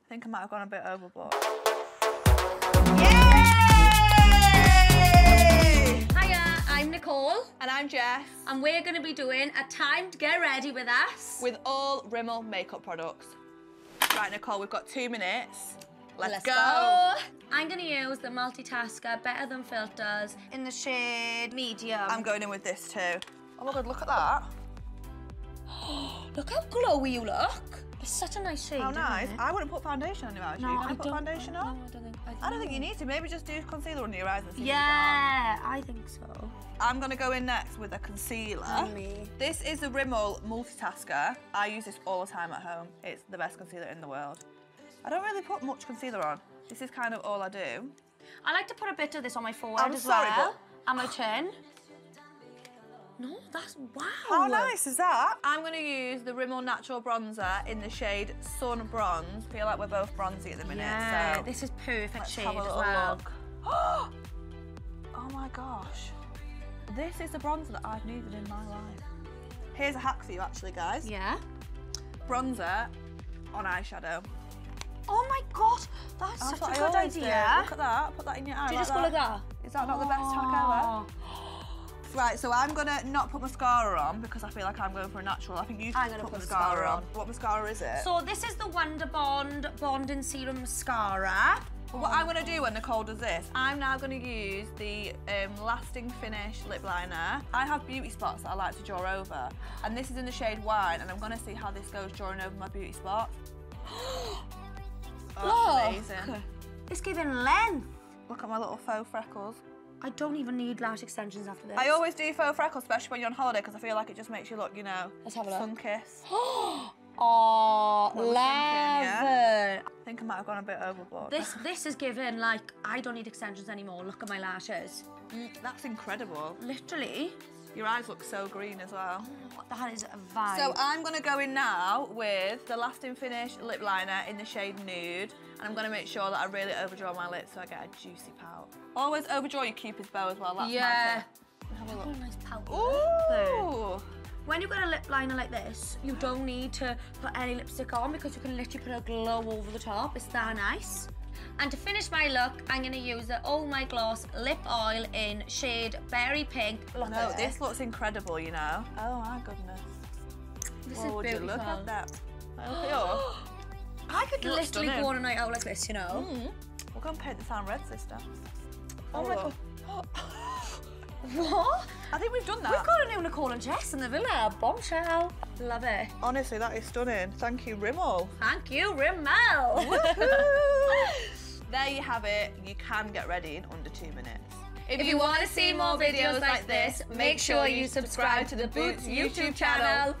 I think I might have gone a bit overboard. Yay! Hiya, I'm Nicole. And I'm Jess. And we're going to be doing a timed get ready with us. With all Rimmel makeup products. Right, Nicole, we've got 2 minutes. Let's go. I'm going to use the Multitasker Better Than Filters in the shade medium. I'm going in with this too. Oh my God, look at that. Look how glowy you look. It's such a nice shade. How nice. Isn't it? I wouldn't put foundation on your eyes. No, Are you going I to put don't. foundation on? No, I don't think you need to. Maybe just do concealer under your eyes and see Yeah, I think so. what you get on. I'm going to go in next with a concealer. This is the Rimmel Multitasker. I use this all the time at home. It's the best concealer in the world. I don't really put much concealer on. This is kind of all I do. I like to put a bit of this on my forehead I'm as sorry, well. And my chin. No, that's wow. How nice is that? I'm going to use the Rimmel Natural Bronzer in the shade Sun Bronze. I feel like we're both bronzy at the minute, Yeah, so this is perfect let's shade have a as little well. look. Oh my gosh. This is the bronzer that I've needed in my life. Here's a hack for you actually, guys. Yeah. Bronzer on eyeshadow. Oh my God, that's such what a I good always idea. do. Look at that. Put that in your eye. Do you like just go like that? Is that not the best hack ever? Right, so I'm gonna not put mascara on because I feel like I'm going for a natural. I think you should put mascara on. What mascara is it? So this is the Wonder Bond Bonding Serum Mascara. But what I'm going to do when Nicole does this, I'm now going to use the Lasting Finish lip liner. I have beauty spots that I like to draw over, and this is in the shade Wine, and I'm going to see how this goes drawing over my beauty spots. Oh, amazing. It's giving length. Look at my little faux freckles. I don't even need lash extensions after this. I always do faux freckles, especially when you're on holiday, because I feel like it just makes you look, you know, Let's have a look. sun-kissed. Oh, What we're thinking, yeah? I think I might have gone a bit overboard. This is giving, like, I don't need extensions anymore. Look at my lashes. That's incredible. Literally. Your eyes look so green as well. Oh, that is a vibe. So I'm going to go in now with the Lasting Finish lip liner in the shade Nude, and I'm going to make sure that I really overdraw my lips so I get a juicy pout. Always overdraw your Cupid's bow as well. That's yeah. Have a Oh, look. nice pout. Ooh. When you've got a lip liner like this, you don't need to put any lipstick on because you can literally put a glow over the top. It's that nice. And to finish my look, I'm going to use the Oh My Gloss Lip Oil in shade Berry Pink. Look No, at this looks incredible, you know. Oh my goodness. This Well, is would you beautiful. look at that? Look at yours. I could literally stunning. go on a night out like this, you know. We're going to paint this on red, sister. Oh my look. God. What? I think we've done that. We've got a new Nicole and Jess in the villa. Bombshell. Love it. Honestly, that is stunning. Thank you, Rimmel. Thank you, Rimmel. There you have it. You can get ready in under 2 minutes. If you want to see more videos like this, make sure you subscribe to the Boots YouTube channel.